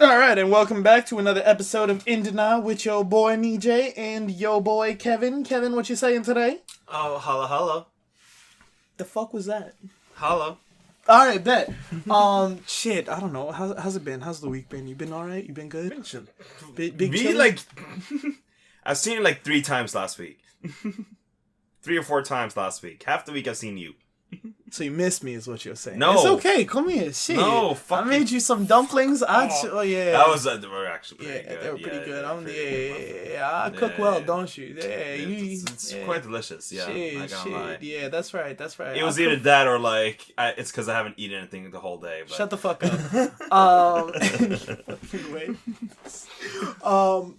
Alright, and welcome back to another episode of Insta with your boy Nejay and your boy Kevin. Kevin, what you saying today? Oh, holla. The fuck was that? Holla. Alright, bet. Shit, I don't know. How's it been? How's the week been? You been alright? You been good? Big chill? like... I've seen you like 3 times last week. 3 or 4 times last week. Half the week I've seen you. So you missed me is what you're saying. No. It's okay, come here. Shit. No, fuck I made you some dumplings. Yeah. That was, they were actually pretty good. They were pretty good. Yeah, I cook well, don't you? Yeah, it's quite delicious, yeah. Shit. Lie. Yeah, that's right. It was either that or like, it's because I haven't eaten anything the whole day. But... Shut the fuck up.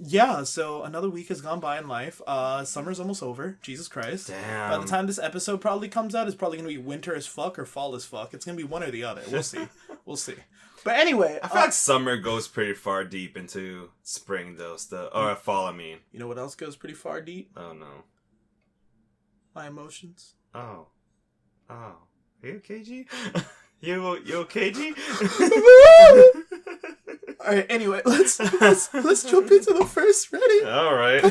Yeah, so another week has gone by in life. Summer's almost over. Jesus Christ. Damn. By the time this episode probably comes out, it's probably going to be winter as fuck or fall as fuck. It's going to be one or the other. We'll see. But anyway. I feel like summer goes pretty far deep into spring, though. Or fall, I mean. You know what else goes pretty far deep? Oh, no. My emotions. Oh. Are you okay, G? You okay, G? Alright, anyway, let's jump into the first Reddit. Alright.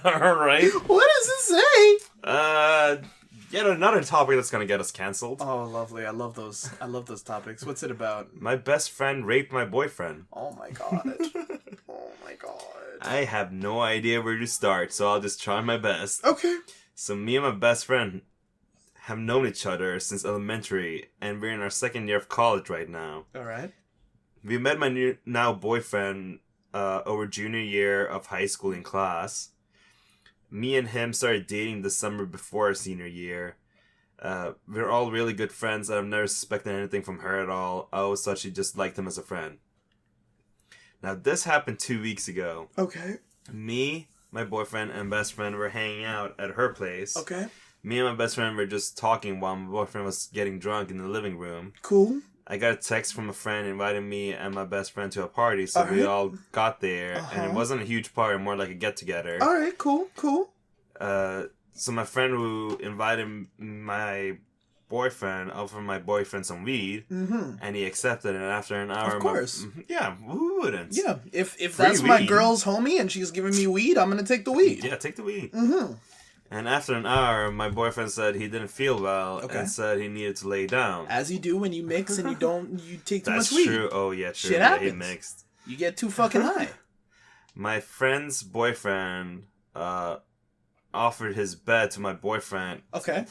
Alright. What does it say? Yet another topic that's gonna get us cancelled. Oh, lovely. I love those topics. What's it about? My best friend raped my boyfriend. Oh my god. Oh my god. I have no idea where to start, so I'll just try my best. Okay. So me and my best friend have known each other since elementary, and we're in our second year of college right now. Alright. We met my now boyfriend over junior year of high school in class. Me and him started dating the summer before our senior year. We're all really good friends. I've never suspected anything from her at all. I always thought she just liked him as a friend. Now, this happened 2 weeks ago. Okay. Me, my boyfriend, and best friend were hanging out at her place. Okay. Me and my best friend were just talking while my boyfriend was getting drunk in the living room. Cool. I got a text from a friend inviting me and my best friend to a party, so we all got there, and it wasn't a huge party, more like a get-together. Alright, cool. So my friend who invited my boyfriend offered my boyfriend some weed, and he accepted it, and after an hour... Of course. Yeah, who wouldn't? Yeah, if that's my girl's homie and she's giving me weed, I'm gonna take the weed. Yeah, take the weed. And after an hour, my boyfriend said he didn't feel well and said he needed to lay down. As you do when you mix and you take too much That's weed. true. Oh, yeah, true. Shit Yeah, happens. he mixed. You get too fucking high. My friend's boyfriend offered his bed to my boyfriend. Okay.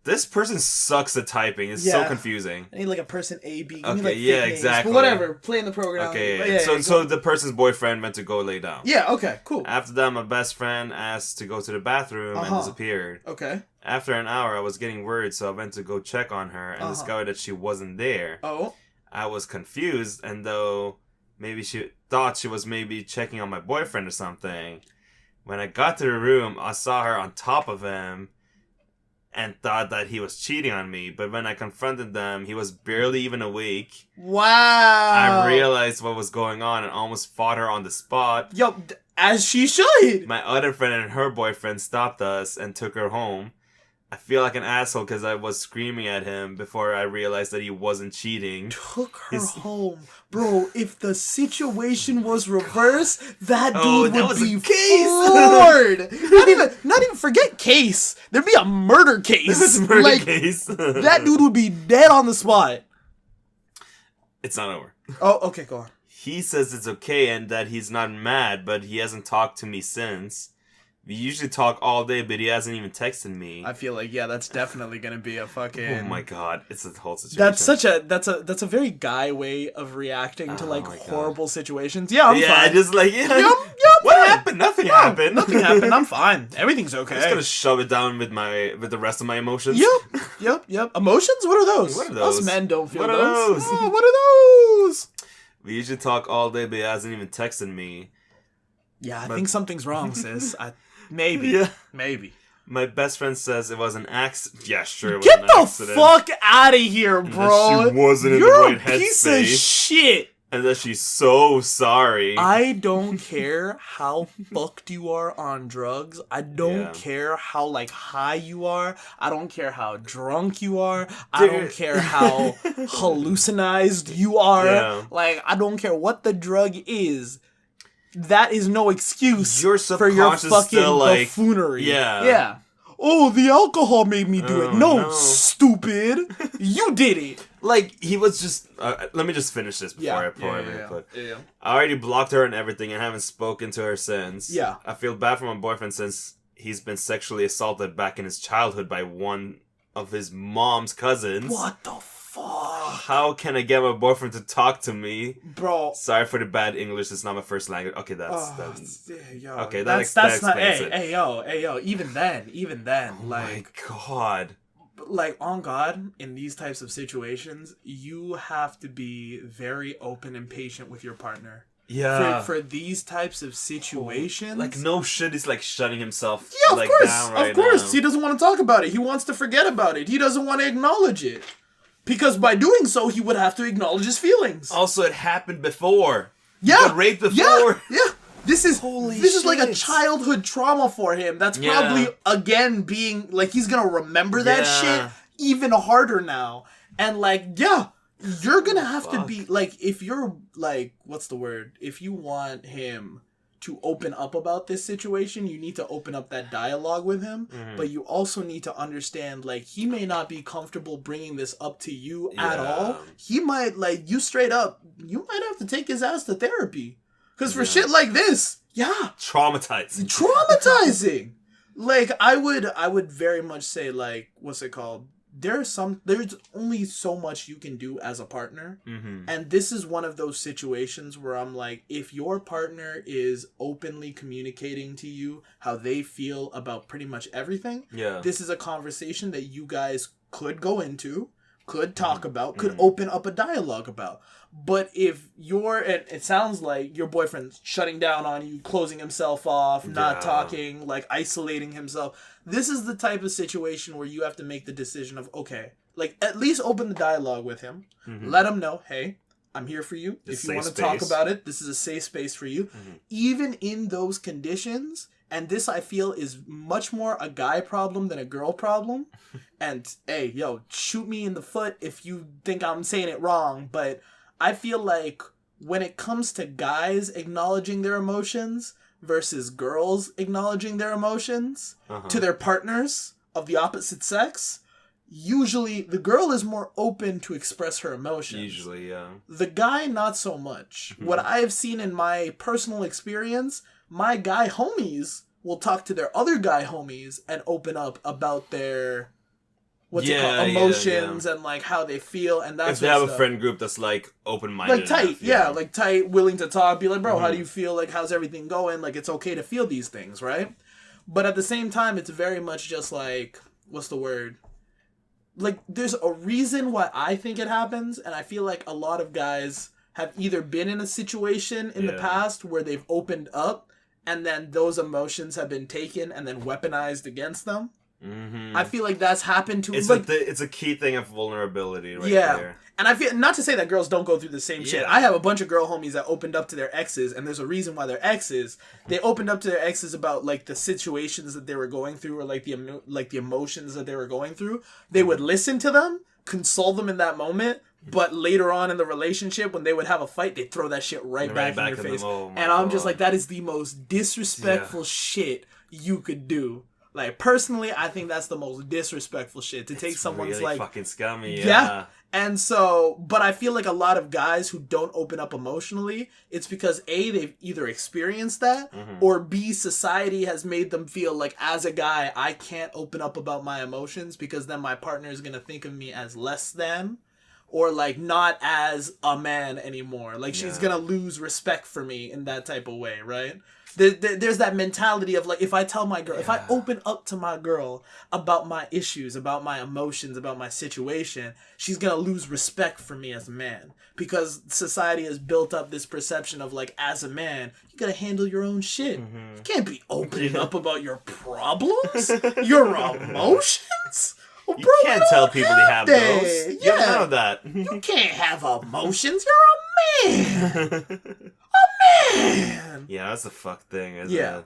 This person sucks at typing. It's so confusing. I need like a person A, B. Okay, like yeah, names. exactly. But whatever, playing the program. Okay, yeah. So the person's boyfriend went to go lay down. Yeah, okay, cool. After that, my best friend asked to go to the bathroom and disappeared. Okay. After an hour, I was getting worried, so I went to go check on her and discovered that she wasn't there. Oh. I was confused, and though maybe she thought she was maybe checking on my boyfriend or something. When I got to the room, I saw her on top of him and thought that he was cheating on me. But when I confronted them, he was barely even awake. Wow. I realized what was going on and almost fought her on the spot. Yo, as she should. My other friend and her boyfriend stopped us and took her home. I feel like an asshole because I was screaming at him before I realized that he wasn't cheating. Took her home. Bro, if the situation was reversed, that dude would be floored. not even forget case. There'd be a murder case. Case. That dude would be dead on the spot. It's not over. Oh, okay, go on. He says it's okay and that he's not mad, but he hasn't talked to me since. We usually talk all day, but he hasn't even texted me. I feel like, yeah, that's definitely gonna be a fucking... Oh my god, it's a whole situation. That's a very guy way of reacting to like horrible situations. Yeah, I'm fine. Yeah, just like, Yep, what happened? Nothing happened. Nothing happened. I'm fine. Everything's okay. I'm just gonna shove it down with the rest of my emotions. Yep. Emotions? What are those? What are those? Us men don't feel What are those. those? Oh, what are those? We usually talk all day, but he hasn't even texted me. Yeah, I think something's wrong, sis. Maybe. Yeah. Maybe. My best friend says it was an accident. Yeah, sure, it was Get an the accident. fuck out of here, bro. She wasn't in You're the right a piece headspace. of shit. And then she's so sorry. I don't care how fucked you are on drugs. I don't care how, like, high you are. I don't care how drunk you are. I don't care how hallucinized you are. Yeah. Like, I don't care what the drug is. That is no excuse Your for your subconscious fucking still, like, buffoonery. yeah. Yeah. Oh, the alcohol made me do it. No, stupid. You did it. Like, he was just... let me just finish this before I pour my input. I already blocked her and everything and haven't spoken to her since. Yeah. I feel bad for my boyfriend since he's been sexually assaulted back in his childhood by one of his mom's cousins. What the fuck? How can I get my boyfriend to talk to me? Bro. Sorry for the bad English. It's not my first language. Okay, that's yo, okay, that's not... Hey, yo. Even then. Oh like, my God. Like, on God, in these types of situations, you have to be very open and patient with your partner. Yeah. For these types of situations. Like, no shit, he's like shutting himself down right now. Of course. Now. He doesn't want to talk about it. He wants to forget about it. He doesn't want to acknowledge it. Because by doing so, he would have to acknowledge his feelings. Also, it happened before. Yeah. He got raped before. Yeah. This is shit. Like a childhood trauma for him. That's probably, again, being... Like, he's gonna remember that shit even harder now. And, like, you're gonna have to be... Like, if you're, like... What's the word? If you want him to open up about this situation, you need to open up that dialogue with him. Mm-hmm. But you also need to understand, like, he may not be comfortable bringing this up to you at all. He might, like, you straight up... You might have to take his ass to therapy. Because for shit like this, traumatizing. Like, I would very much say, like, what's it called? There's only so much you can do as a partner. Mm-hmm. And this is one of those situations where I'm like, if your partner is openly communicating to you how they feel about pretty much everything, this is a conversation that you guys could go into, could talk about, could open up a dialogue about. But if it sounds like your boyfriend's shutting down on you, closing himself off, not talking, like isolating himself, this is the type of situation where you have to make the decision of, okay, like at least open the dialogue with him. Mm-hmm. Let him know, hey, I'm here for you. If you want to talk about it, this is a safe space for you. Mm-hmm. Even in those conditions, and this I feel is much more a guy problem than a girl problem. And hey, yo, shoot me in the foot if you think I'm saying it wrong, but I feel like when it comes to guys acknowledging their emotions versus girls acknowledging their emotions to their partners of the opposite sex, usually the girl is more open to express her emotions. Usually, yeah. The guy, not so much. What I have seen in my personal experience, my guy homies will talk to their other guy homies and open up about their... emotions and like how they feel, and that's if they have a friend group that's like open-minded, like tight, like tight, willing to talk, be like, bro, how do you feel? Like, how's everything going? Like, it's okay to feel these things, right? But at the same time, it's very much just like, what's the word? Like, there's a reason why I think it happens, and I feel like a lot of guys have either been in a situation in the past where they've opened up, and then those emotions have been taken and then weaponized against them. Mm-hmm. I feel like that's happened to... It's a key thing of vulnerability there. And I feel... Not to say that girls don't go through the same shit. I have a bunch of girl homies that opened up to their exes, and there's a reason why they're exes. They opened up to their exes about, like, the situations that they were going through, or, like, the emotions that they were going through. They would listen to them, console them in that moment, but later on in the relationship, when they would have a fight, they'd throw that shit right back in their face. And I'm just like, that is the most disrespectful shit you could do. Like, personally, I think that's the most disrespectful shit. To take someone's, really like... fucking scummy, yeah. And so... But I feel like a lot of guys who don't open up emotionally, it's because, A, they've either experienced that, or B, society has made them feel like, as a guy, I can't open up about my emotions because then my partner is going to think of me as less than, or, like, not as a man anymore. Like, she's going to lose respect for me in that type of way, right? There's that mentality of, like, if I tell my girl, if I open up to my girl about my issues, about my emotions, about my situation, she's gonna lose respect for me as a man. Because society has built up this perception of, like, as a man, you gotta handle your own shit. You can't be opening up about your problems, your emotions. Well, you bro, can't tell people they have those. Yeah. You don't know that. You can't have emotions. You're a man. Man. Yeah, that's a fuck thing, isn't Yeah. it?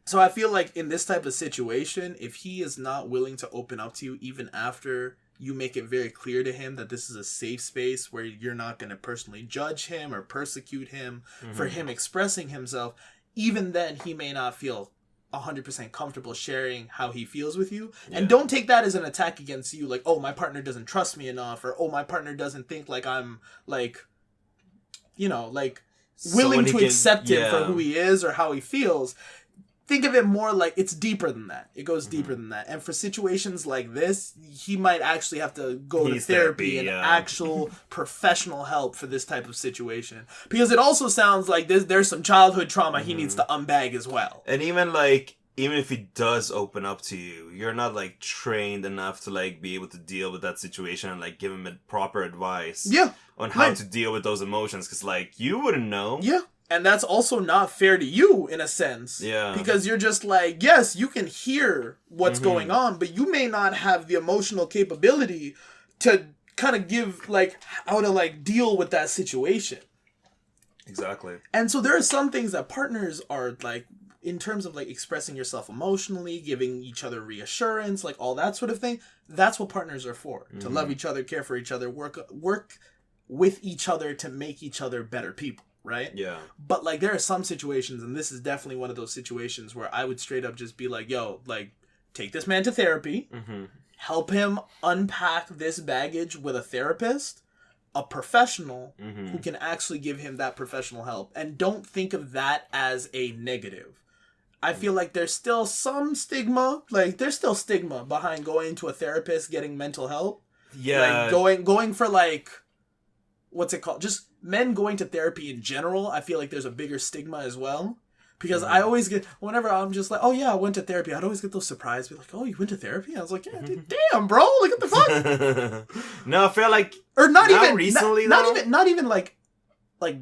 So I feel like in this type of situation, if he is not willing to open up to you, even after you make it very clear to him that this is a safe space where you're not going to personally judge him or persecute him for him expressing himself, even then he may not feel 100% comfortable sharing how he feels with you. Yeah. And don't take that as an attack against you, like, oh, my partner doesn't trust me enough, or oh, my partner doesn't think like I'm like, you know, like willing to accept him for who he is or how he feels. Think of it more like it's deeper than that. It goes deeper than that. And for situations like this, he might actually have to go to therapy and actual professional help for this type of situation. Because it also sounds like there's some childhood trauma he needs to unbag as well. And even if he does open up to you, you're not like trained enough to like be able to deal with that situation and like give him proper advice on how to deal with those emotions. Because like you wouldn't know. Yeah. And that's also not fair to you, in a sense. Yeah. Because you're just like, yes, you can hear what's going on, but you may not have the emotional capability to kind of give, like, how to, like, deal with that situation. Exactly. And so there are some things that partners are, like, in terms of, like, expressing yourself emotionally, giving each other reassurance, like, all that sort of thing. That's what partners are for. To love each other, care for each other, work with each other to make each other better people. Right? Yeah. But, like, there are some situations, and this is definitely one of those situations where I would straight up just be like, yo, like, take this man to therapy, help him unpack this baggage with a therapist, a professional who can actually give him that professional help. And don't think of that as a negative. I feel like there's still some stigma, like, there's still stigma behind going to a therapist, getting mental help. Yeah. Like, going for, like, what's it called? Just men going to therapy in general, I feel like there's a bigger stigma as well. Because I always get, whenever I'm just like, oh yeah, I went to therapy, I'd always get those surprised, be like, oh, you went to therapy? I was like, yeah, dude, damn, bro, like, what the fuck? No, I feel like, or not even recently, not even like,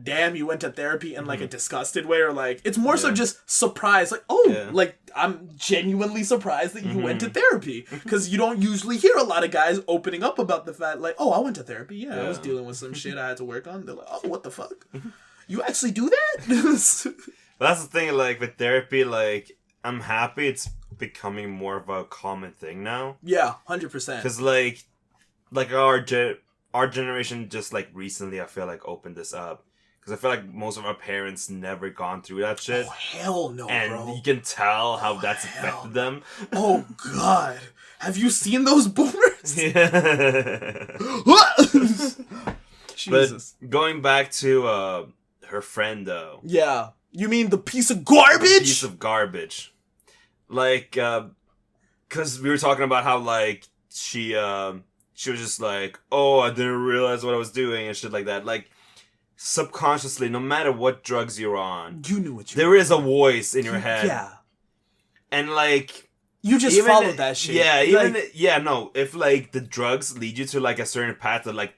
damn, you went to therapy in like a disgusted way, or like, it's more so just surprised, like, oh, like, I'm genuinely surprised that you went to therapy, because you don't usually hear a lot of guys opening up about the fact, like, oh, I went to therapy, I was dealing with some shit I had to work on. They're like, oh, what the fuck? You actually do that? That's the thing, like, with therapy, like, I'm happy it's becoming more of a common thing now. Yeah, 100%. Because, like our generation just, like, recently, I feel like, opened this up. Because I feel like most of our parents never gone through that shit. Oh, hell no, and bro. And you can tell how that's affected them. Oh, God. Have you seen those boomers? Yeah. Jesus. But going back to her friend, though. Yeah. You mean the piece of garbage? The piece of garbage. Like, because we were talking about how, like, she was just like, oh, I didn't realize what I was doing and shit like that. Like, subconsciously, no matter what drugs you're on, you knew what you there is a voice in your head. Yeah. And, like, you just followed that shit. Yeah, no. If, like, the drugs lead you to, like, a certain path that, like,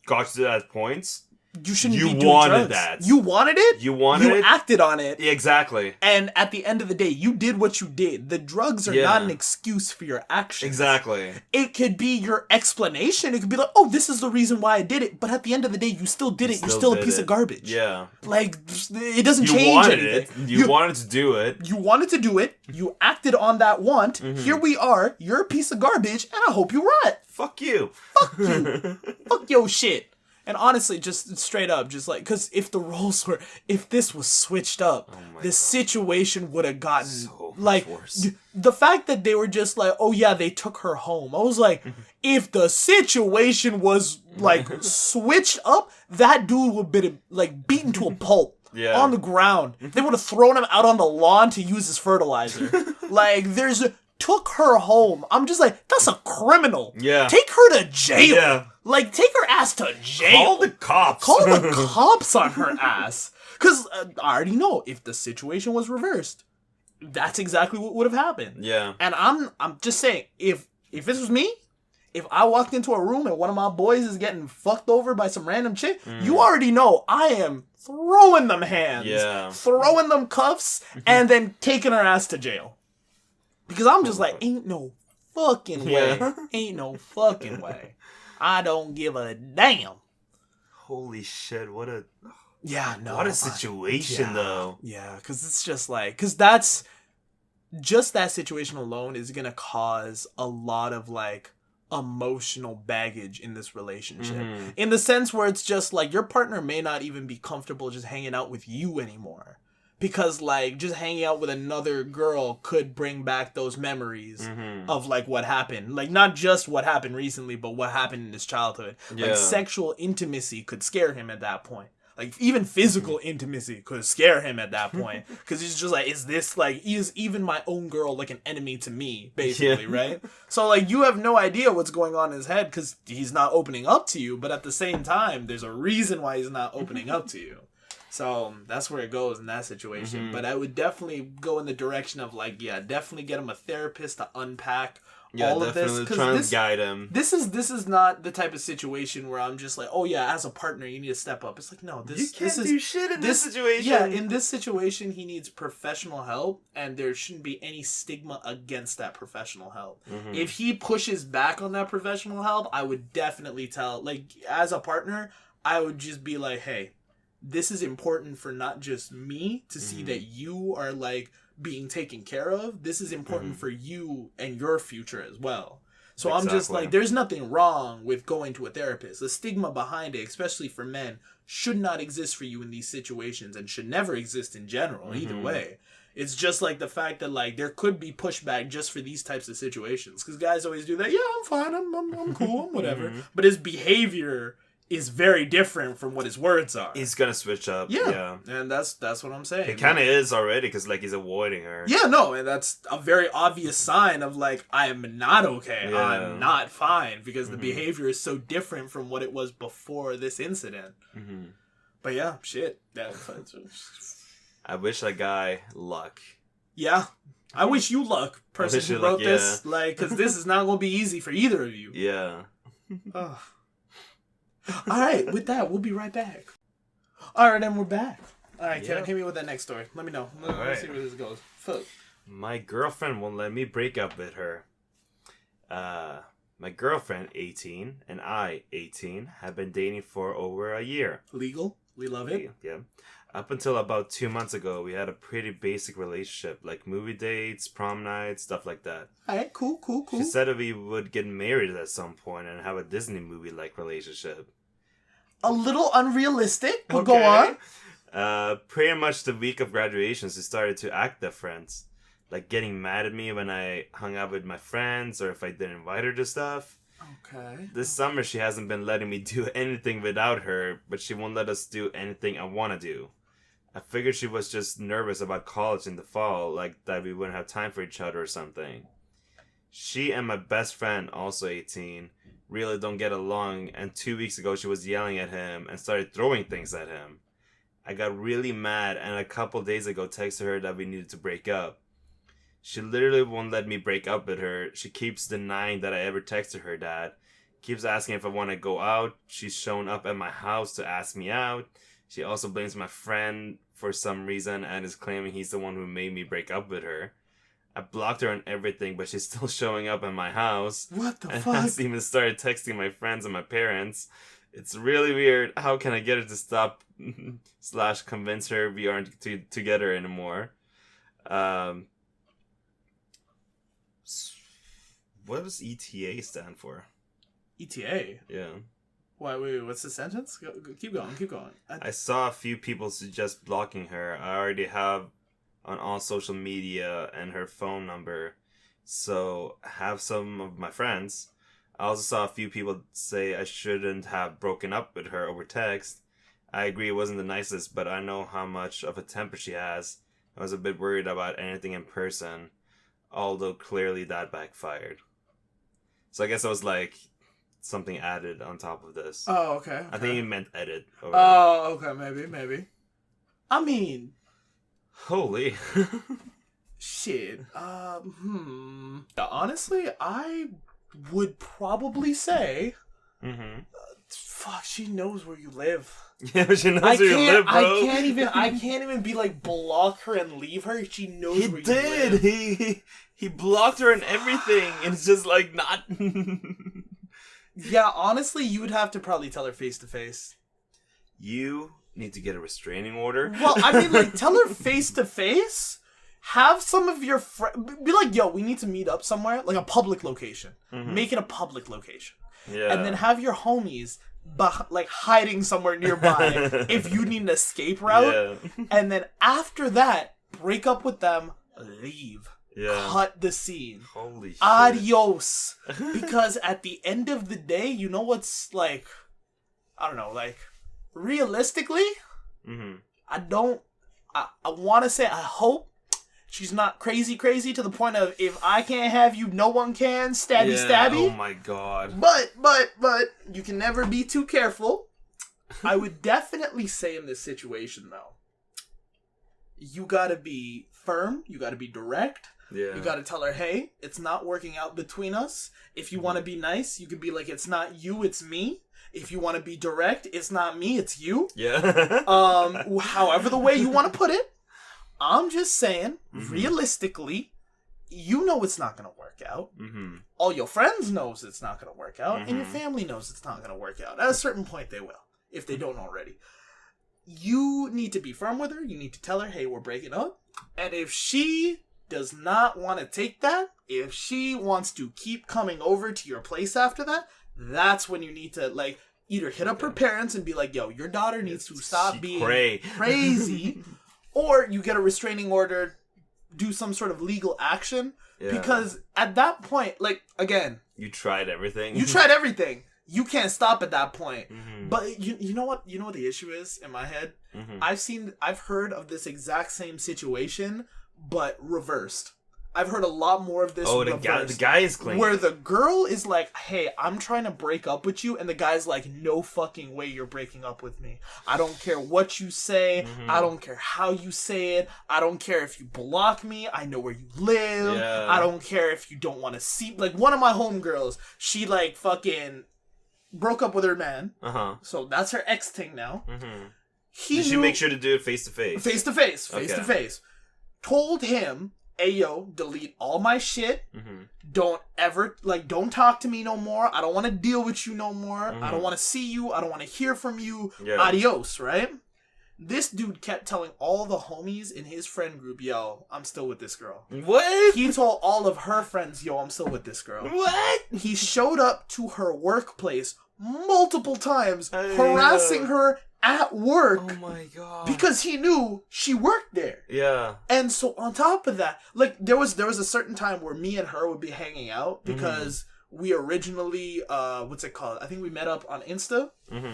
got you to that point, you shouldn't be doing drugs. That. You wanted it? You acted on it. Exactly. And at the end of the day, you did what you did. The drugs are not an excuse for your actions. Exactly. It could be your explanation. It could be like, oh, this is the reason why I did it. But at the end of the day, you still did it. You're still a piece of garbage. Yeah. Like, it doesn't change anything. You wanted to do it. You wanted to do it. You acted on that want. Here we are. You're a piece of garbage, and I hope you rot. Fuck you. Fuck you. Fuck your shit. And honestly, just straight up, just like, because if this was switched up, the situation would have gotten, so like, worse. The fact that they were just like, oh yeah, they took her home. I was like, if the situation was, like, switched up, that dude would have been, like, beaten to a pulp. Yeah. On the ground. They would have thrown him out on the lawn to use as fertilizer. Like, took her home. I'm just like, that's a criminal. Yeah. Take her to jail. Yeah. Like, take her ass to jail. Call the cops. Call the cops on her ass. Because I already know, if the situation was reversed, that's exactly what would have happened. Yeah. And I'm just saying, if this was me, if I walked into a room and one of my boys is getting fucked over by some random chick, you already know I am throwing them hands, throwing them cuffs, and then taking her ass to jail. Because I'm just like, ain't no fucking way. Ain't no fucking way. I don't give a damn. Holy shit! What a situation though. Yeah, because it's just like, because that's just that situation alone is gonna cause a lot of like emotional baggage in this relationship, in the sense where it's just like your partner may not even be comfortable just hanging out with you anymore, because like just hanging out with another girl could bring back those memories of like what happened, like not just what happened recently, but what happened in his childhood. Like sexual intimacy could scare him at that point. Like, even physical intimacy could scare him at that point. Because he's just like, is this, like, is even my own girl, like, an enemy to me, basically, right? So, like, you have no idea what's going on in his head because he's not opening up to you. But at the same time, there's a reason why he's not opening up to you. So, that's where it goes in that situation. But I would definitely go in the direction of, like, definitely get him a therapist to unpack all of this, trying to guide him. This is not the type of situation where I'm just like, oh yeah, as a partner you need to step up. It's like, no, you can't do shit in this situation. Yeah, in this situation he needs professional help, and there shouldn't be any stigma against that professional help. If he pushes back on that professional help, I would definitely tell, like, as a partner, I would just be like, hey, this is important for not just me to see that you are like being taken care of. This is important for you and your future as well. So I'm just like, there's nothing wrong with going to a therapist. The stigma behind it, especially for men, should not exist for you in these situations and should never exist in general, either way. It's just like the fact that like there could be pushback just for these types of situations, because guys always do that. Yeah, I'm fine. I'm cool. I'm whatever. But his behavior is very different from what his words are. He's gonna switch up. Yeah. And that's what I'm saying. It kind of is already, because like he's avoiding her. Yeah, no, and that's a very obvious sign of like, I am not okay. Yeah. I'm not fine, because the behavior is so different from what it was before this incident. But yeah, shit. I wish that guy luck. Yeah. I wish you luck, person who wrote this. Like, because this is not going to be easy for either of you. Yeah. All right, with that, we'll be right back. All right, then we're back. All right, Kevin, hit me with that next story. Let me know. Let's see where this goes. Fuck. My girlfriend won't let me break up with her. My girlfriend, 18, and I, 18, have been dating for over a year. Legal. We love it. Yeah. Up until about 2 months ago, we had a pretty basic relationship, like movie dates, prom nights, stuff like that. All right, cool. She said that we would get married at some point and have a Disney movie-like relationship. A little unrealistic, but go on. Pretty much the week of graduation, she started to act different. Like getting mad at me when I hung out with my friends or if I didn't invite her to stuff. Okay. This summer, she hasn't been letting me do anything without her, but she won't let us do anything I want to do. I figured she was just nervous about college in the fall, like that we wouldn't have time for each other or something. She and my best friend, also 18, really don't get along, and 2 weeks ago she was yelling at him and started throwing things at him. I got really mad, and a couple days ago texted her that we needed to break up. She literally won't let me break up with her. She keeps denying that I ever texted her that. Keeps asking if I want to go out. She's shown up at my house to ask me out. She also blames my friend for some reason and is claiming he's the one who made me break up with her. I blocked her on everything, but she's still showing up at my house. What the fuck? And has even started texting my friends and my parents. It's really weird. How can I get her to stop / convince her we aren't together anymore? What does ETA stand for? ETA? Yeah. Wait, what's the sentence? Keep going. I saw a few people suggest blocking her. I already have on all social media and her phone number, so have some of my friends. I also saw a few people say I shouldn't have broken up with her over text. I agree it wasn't the nicest, but I know how much of a temper she has. I was a bit worried about anything in person, although clearly that backfired. So I guess I was like something added on top of this. Oh, okay. I think he meant edit. Oh, okay, maybe. I mean, holy shit. Honestly, I would probably say, fuck, she knows where you live. Yeah, but she knows where you live, bro. I can't even be like block her and leave her. She knows where you live. He blocked her and everything, and it's just like not. Yeah, honestly, you would have to probably tell her face to face. you need to get a restraining order. Well, I mean, like, tell her face to face. Have some of your friends be like, yo, we need to meet up somewhere, like a public location. Make it a public location. Yeah. And then have your homies like hiding somewhere nearby if you need an escape route. Yeah. And then after that, break up with them, leave. Yeah. Cut the scene. Holy shit. Adios. Because at the end of the day, you know what's like, I don't know, like, realistically, I want to say, I hope she's not crazy to the point of, if I can't have you, no one can, stabby. Oh my god. But you can never be too careful. I would definitely say in this situation, though, you gotta be firm, you gotta be direct. Yeah. You gotta tell her, hey, it's not working out between us. If you want to be nice, you can be like, it's not you, it's me. If you want to be direct, it's not me, it's you. Yeah. However the way you want to put it. I'm just saying, realistically, you know it's not going to work out. All your friends knows it's not going to work out. And your family knows it's not going to work out. At a certain point, they will, if they don't already. You need to be firm with her. You need to tell her, hey, we're breaking up. And if she does not want to take that, if she wants to keep coming over to your place after that, that's when you need to, like, either hit up her parents and be like, yo, your daughter needs to stop being crazy. Or you get a restraining order, do some sort of legal action. Yeah. Because at that point, like, again, you tried everything. You can't stop at that point. But you know what the issue is in my head? I've heard of this exact same situation, but reversed. I've heard a lot more of this. Oh, the guy is claiming. Where the girl is like, hey, I'm trying to break up with you. And the guy's like, no fucking way you're breaking up with me. I don't care what you say. I don't care how you say it. I don't care if you block me. I know where you live. Yeah. I don't care if you don't want to see. Like, one of my homegirls, she like fucking broke up with her man. So that's her ex thing now. Did she make sure to do it face to face? Face to face. Told him, hey, yo, delete all my shit. Don't talk to me no more. I don't want to deal with you no more. I don't want to see you. I don't want to hear from you. Yeah. Adios, right? This dude kept telling all the homies in his friend group, yo, I'm still with this girl. What? He told all of her friends, yo, I'm still with this girl. What? He showed up to her workplace multiple times, harassing her at work. Oh my god. Because he knew she worked there. Yeah. And so on top of that, like, there was a certain time where me and her would be hanging out because we originally, what's it called? I think we met up on Insta.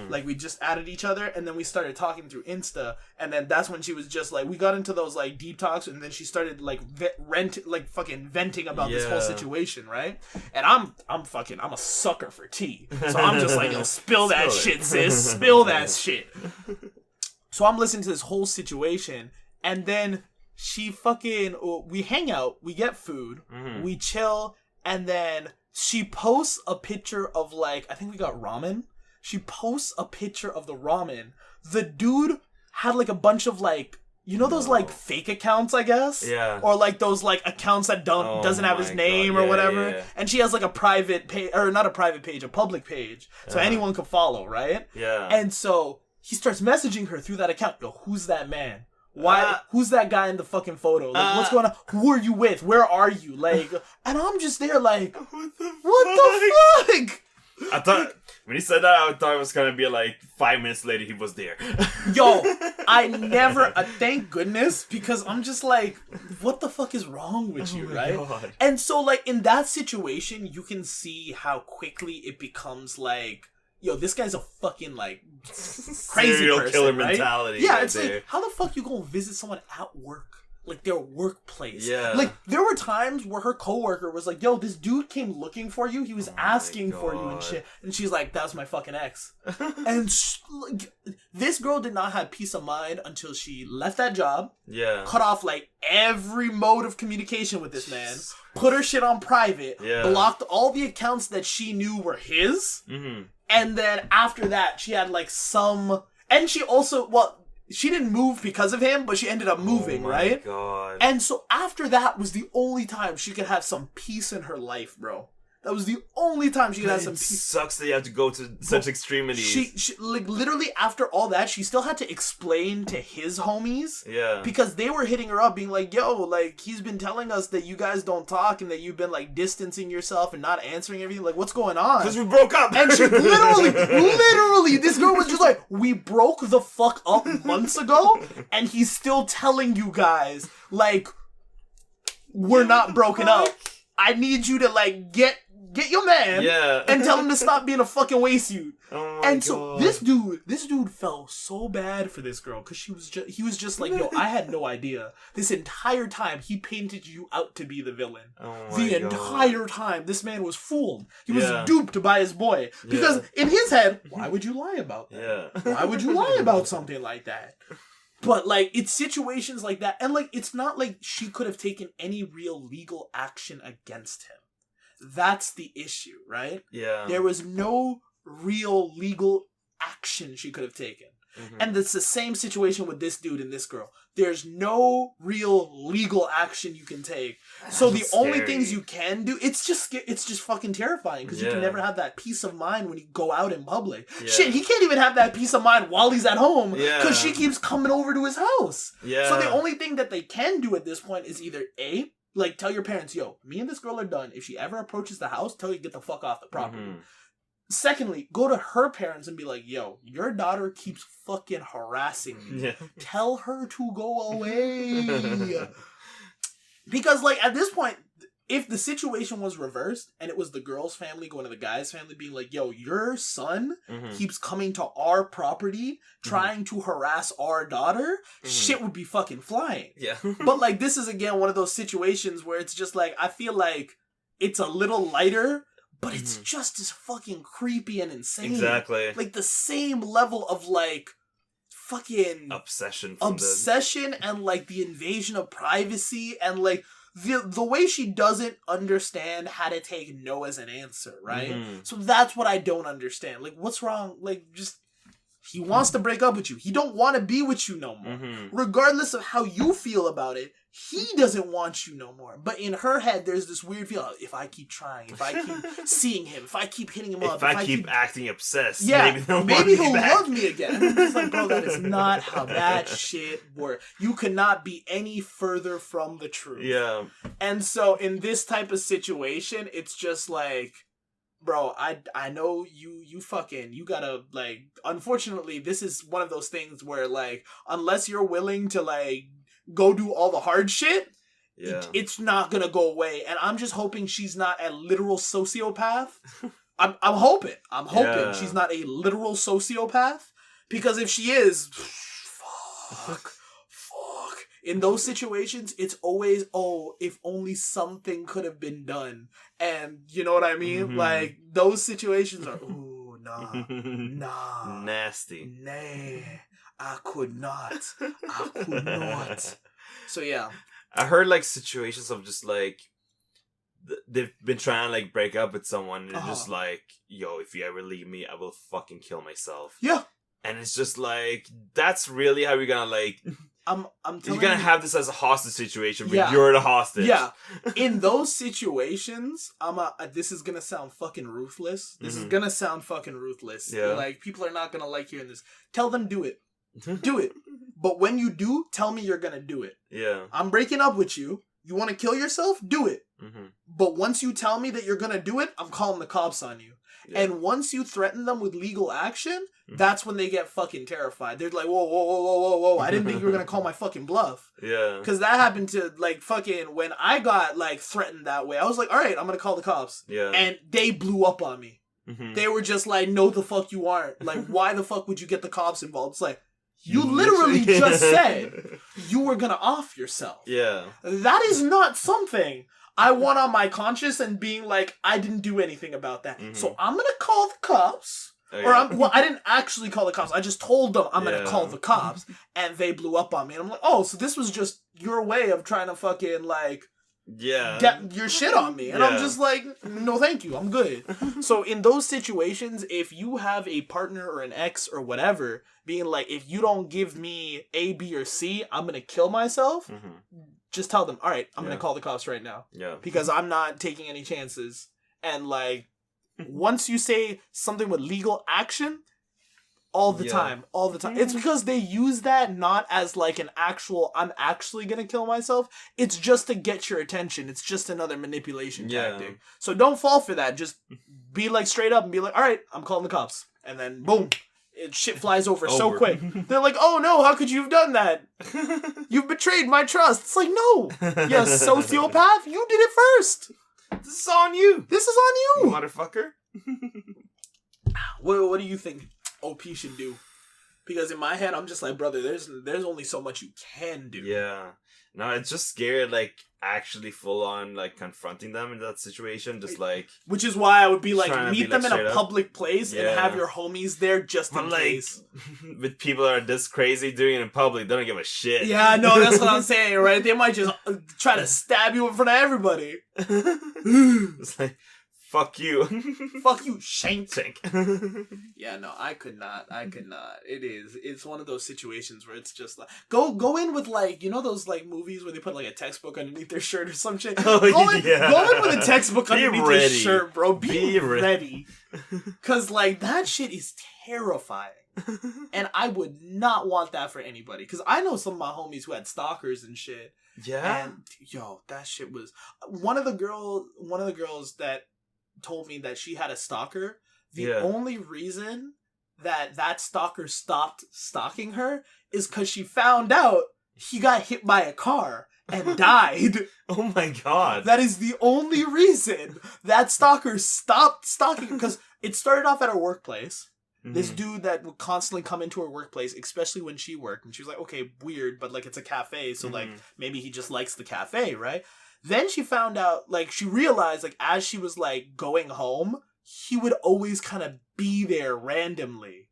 Like, we just added each other, and then we started talking through Insta, and then that's when she was just like, we got into those like deep talks, and then she started like fucking venting about this whole situation, right? And I'm a sucker for tea, so I'm just like, yo, spill that shit, sis, spill that shit. So I'm listening to this whole situation, and then she we hang out, we get food, we chill, and then she posts a picture of, like, I think we got ramen. She posts a picture of the ramen. The dude had, like, a bunch of, like, you know those, like, fake accounts, I guess? Yeah. Or, like, those, like, accounts that doesn't have his name or whatever. Yeah. And she has, like, a private page, or not a private page, a public page. So anyone could follow, right? Yeah. And so he starts messaging her through that account. Yo, who's that man? Why? Who's that guy in the fucking photo? Like, what's going on? Who are you with? Where are you? Like, and I'm just there like, what the fuck? I thought, when he said that, I thought it was gonna be like 5 minutes later he was there. Yo, thank goodness, because I'm just like, what the fuck is wrong with you, right? God. And so, like, in that situation, you can see how quickly it becomes like, yo, this guy's a fucking, like, crazy serial person, killer right? mentality. Yeah, right, it's there. Like, how the fuck you gonna visit someone at work? Like, their workplace. Yeah. Like, there were times where her coworker was like, yo, this dude came looking for you. He was asking for you and shit. And she's like, that was my fucking ex. And like, this girl did not have peace of mind until she left that job. Yeah. Cut off, like, every mode of communication with this man. Put her shit on private. Yeah. Blocked all the accounts that she knew were his. Mm-hmm. And then after that, she had, like, some... And she also... Well... She didn't move because of him, but she ended up moving, right? Oh my god. And so after that was the only time she could have some peace in her life, bro. That was the only time she had some peace. It sucks that you have to go to such extremities. She like literally after all that, she still had to explain to his homies. Yeah. Because they were hitting her up being like, yo, like he's been telling us that you guys don't talk and that you've been like distancing yourself and not answering everything. Like, what's going on? Because we broke up. And she literally, this girl was just like, we broke the fuck up months ago and he's still telling you guys, like, we're not broken up. I need you to like get your man and tell him to stop being a fucking waste suit. Oh and God. So this dude felt so bad for this girl because he was just like, yo, I had no idea. This entire time he painted you out to be the villain. Entire time this man was fooled. He was duped by his boy. Because in his head, why would you lie about that? Yeah. Why would you lie about something like that? But, like, it's situations like that. And, like, it's not like she could have taken any real legal action against him. That's the issue, right? Yeah. There was no real legal action she could have taken. Mm-hmm. And it's the same situation with this dude and this girl. There's no real legal action you can take. So the only things you can do, it's just fucking terrifying because you can never have that peace of mind when you go out in public. Yeah. Shit, he can't even have that peace of mind while he's at home because she keeps coming over to his house. Yeah. So the only thing that they can do at this point is either A, like tell your parents, yo, me and this girl are done. If she ever approaches the house, tell you to get the fuck off the property. Mm-hmm. Secondly, go to her parents and be like, yo, your daughter keeps fucking harassing me. Yeah. Tell her to go away. Because, like, at this point, if the situation was reversed and it was the girl's family going to the guy's family being like, yo, your son keeps coming to our property trying to harass our daughter, shit would be fucking flying. Yeah. But, like, this is, again, one of those situations where it's just, like, I feel like it's a little lighter, but it's just as fucking creepy and insane. Exactly. Like, the same level of, like, fucking... Obsession and, like, the invasion of privacy and, like, the way she doesn't understand how to take no as an answer, right? So that's what I don't understand. Like, what's wrong? Like, just... He wants to break up with you. He don't want to be with you no more. Regardless of how you feel about it, he doesn't want you no more. But in her head, there's this weird feeling. If I keep trying, if I keep seeing him, if I keep hitting him up, if I keep acting obsessed, maybe he'll love me again. And I'm just like, bro, that is not how that shit works. You cannot be any further from the truth. Yeah. And so in this type of situation, it's just like, bro, I know you gotta, like, unfortunately, this is one of those things where, like, unless you're willing to, like, go do all the hard shit, it's not gonna go away. And I'm just hoping she's not a literal sociopath. I'm hoping she's not a literal sociopath, because if she is, fuck. In those situations, it's always, if only something could have been done. And you know what I mean? Like, those situations are, nah. Nasty. Nah, I could not. So, yeah. I heard, like, situations of just, like, they've been trying to, like, break up with someone, and they're just like, yo, if you ever leave me, I will fucking kill myself. Yeah. And it's just like, that's really how you're gonna, like... I'm telling you, you're gonna have this as a hostage situation, but you're the hostage. Yeah. In those situations, this is gonna sound fucking ruthless. Yeah. Like, people are not gonna like hearing this. Tell them do it. Do it. But when you do, tell me you're gonna do it. Yeah. I'm breaking up with you. You want to kill yourself? Do it. But once you tell me that you're gonna do it, I'm calling the cops on you. Yeah. And once you threaten them with legal action, that's when they get fucking terrified. They're like, whoa. I didn't think you were going to call my fucking bluff. Yeah. Because that happened to, like, fucking, when I got, like, threatened that way, I was like, all right, I'm going to call the cops. Yeah. And they blew up on me. They were just like, no, the fuck you aren't. Like, why the fuck would you get the cops involved? It's like, you literally just said you were going to off yourself. Yeah. That is not something I want on my conscience and being like, I didn't do anything about that. So I'm going to call the cops. Oh, yeah. Or I didn't actually call the cops. I just told them I'm going to call the cops. And they blew up on me. And I'm like, so this was just your way of trying to fucking, like, get your shit on me. And I'm just like, no thank you, I'm good. So in those situations, if you have a partner or an ex or whatever being like, if you don't give me A, B, or C, I'm going to kill myself. Just tell them, all right, I'm going to call the cops right now. Yeah. Because I'm not taking any chances. And like, once you say something with legal action, all the time. It's because they use that not as like an actual, I'm actually gonna kill myself. It's just to get your attention. It's just another manipulation tactic. So don't fall for that. Just be like straight up and be like, all right, I'm calling the cops. And then boom, shit flies over so quick. They're like, oh no, how could you have done that? You've betrayed my trust. It's like, no, you sociopath, you did it first. This is on you. This is on you. Motherfucker. What do you think OP should do? Because in my head, I'm just like, brother, there's only so much you can do. Yeah. No, it's just scary, like, actually full on, like, confronting them in that situation. Just, like... Which is why I would be like, meet them in a public place and have your homies there just in case. With people that are this crazy doing it in public, they don't give a shit. Yeah, no, that's what I'm saying, right? They might just try to stab you in front of everybody. It's like... Fuck you. Fuck you, Shank. Yeah, no, I could not. It's one of those situations where it's just like, go in with like, you know those like movies where they put like a textbook underneath their shirt or some shit? Go in with a textbook underneath your shirt, bro. Be ready. Cause like, that shit is terrifying. And I would not want that for anybody. Cause I know some of my homies who had stalkers and shit. Yeah. And yo, that shit was... One of the girls that told me that she had a stalker, the only reason that stalker stopped stalking her is because she found out he got hit by a car and died. Oh my god. That is the only reason that stalker stopped stalking, because it started off at her workplace. Mm-hmm. This dude that would constantly come into her workplace, especially when she worked, and she was like, okay, weird, but like, it's a cafe, so like, maybe he just likes the cafe, right? Then she found out, like, she realized, like, as she was, like, going home, he would always kind of be there randomly.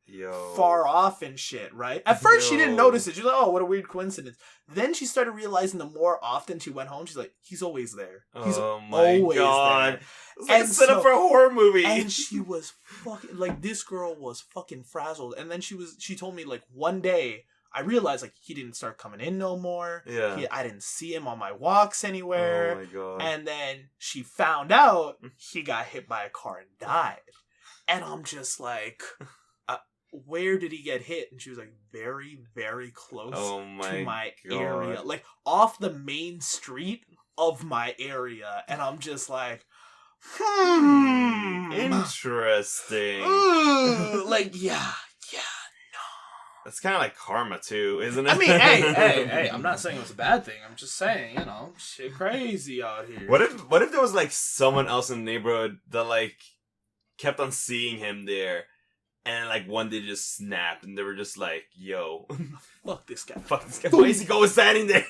Far off and shit, right? At first, she didn't notice it. She was like, oh, what a weird coincidence. Then she started realizing the more often she went home, she's like, he's always there. He's always there. It's like a setup for a horror movie. And she was fucking, like, this girl was fucking frazzled. And then she told me, like, one day, I realized, like, he didn't start coming in no more. Yeah. I didn't see him on my walks anywhere. Oh, my God. And then she found out he got hit by a car and died. And I'm just like, where did he get hit? And she was like, very, very close to my area. Like, off the main street of my area. And I'm just like, interesting. Like, yeah. It's kind of like karma, too, isn't it? I mean, hey, I'm not saying it was a bad thing. I'm just saying, shit crazy out here. What if there was, like, someone else in the neighborhood that, like, kept on seeing him there, and, like, one day just snapped, and they were just like, yo. Fuck this guy. Why is he going standing there?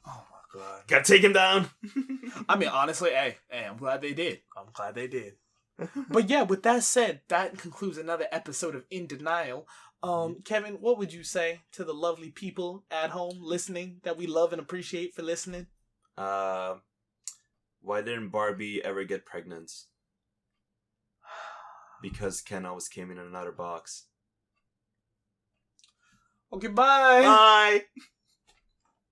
Oh, my God. Gotta take him down. I mean, honestly, hey, I'm glad they did. But yeah, with that said, that concludes another episode of In Denial. Kevin, what would you say to the lovely people at home listening that we love and appreciate for listening? Why didn't Barbie ever get pregnant? Because Ken always came in another box. Okay, bye. Bye.